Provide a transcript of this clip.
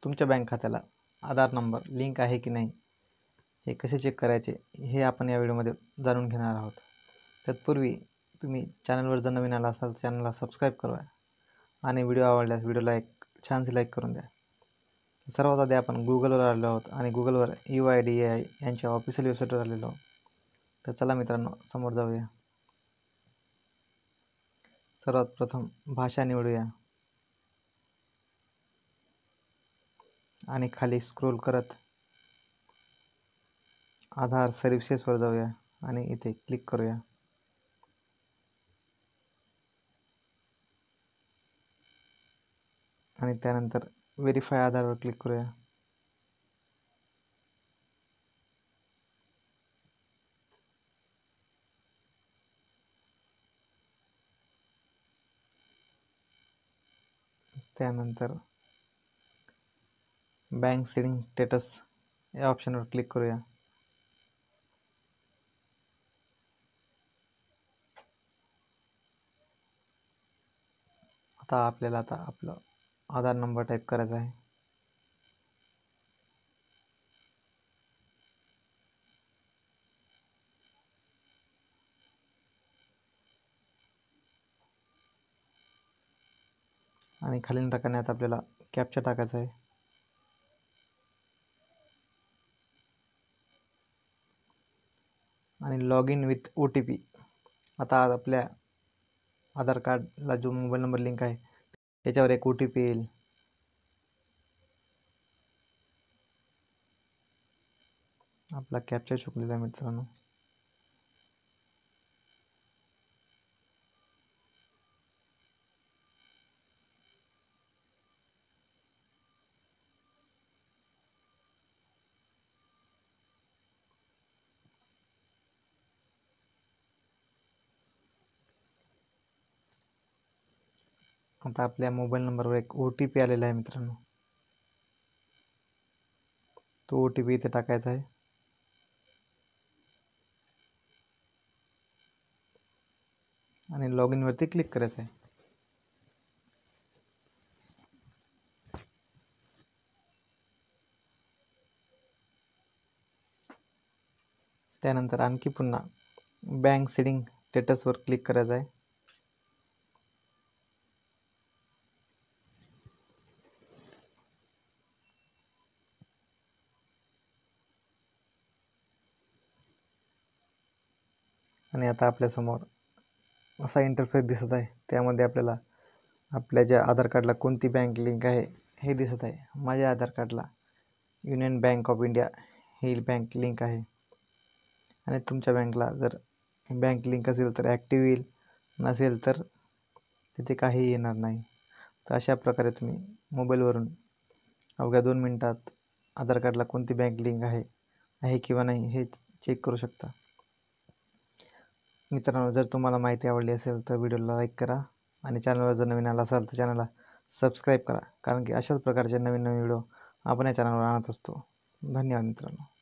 तुमच्या बँक खात्याला आधार number link आहे की नाही हे कसे चेक करायचे हे आपण या व्हिडिओमध्ये जाणून घेणार आहोत। तत्पूर्वी तुम्ही चॅनलवर जर नवीन आला असाल तर चॅनलला सबस्क्राईब करा आणि व्हिडिओ आवडल्यास व्हिडिओला एक छानशी लाईक करून द्या। सर्वात आधी आपण गुगलवर आलेलो आहोत आणि गुगलवर UIDAI यांच्या ऑफिशियल वेबसाईटवर आलेलो आहोत। तर चला मित्रांनो, समोर जाऊया। सर्वात प्रथम भाषा निवडूया आणि खाली स्क्रोल करत आधार सर्व्हिसेसवर जाऊया आणि इथे क्लिक करूया। आणि त्यानंतर व्हेरीफाय आधारवर क्लिक करूया। त्यानंतर बँक सेटिंग स्टेटस या ऑप्शनवर क्लिक करूया। आपल्याला आपलं आधार नंबर टाईप करायचा आहे। आणि खालील टाकण्यात आपल्याला कॅप्चा टाकायचा आहे। आणि लॉग इन विथ OTP। आता आपल्या आधार कार्डला जो मोबाईल नंबर लिंक आहे त्याच्यावर एक OTP येईल। आपला कॅप्चा चुकलेला आहे मित्रांनो। आता आपल्या मोबाईल नंबरवर एक OTP आलेला आहे मित्रांनो। तो OTP इथे टाकायचा आहे आणि लॉग इन वरती क्लिक करायचं आहे। त्यानंतर आणखी पुन्हा बँक सेटिंग स्टेटसवर क्लिक करायचं आहे। आणि आता आपल्यासमोर असा इंटरफेस दिसत आहे। त्यामध्ये आपल्याला आपल्या ज्या आधार कार्डला कोणती बँक लिंक आहे हे दिसत आहे। माझ्या आधार कार्डला union bank of India he bank link आहे। आणि तुमच्या बँकला जर बँक लिंक असेल तर ॲक्टिव्ह येईल, नसेल तर तिथे काही येणार नाही। तर अशा प्रकारे तुम्ही मोबाईलवरून अवघ्या 2 मिनिटात आधार कार्डला कोणती बँक लिंक आहे किंवा नाही हे चेक करू शकता। मित्रांनो, जर तुम्हाला माहिती आवडली असेल तर व्हिडिओला लाईक करा आणि चॅनलवर जर नवीन आला असाल तर चॅनलला सबस्क्राईब करा, कारण की अशाच प्रकारचे नवीन व्हिडिओ आपण या चॅनलवर आणत असतो। धन्यवाद मित्रांनो।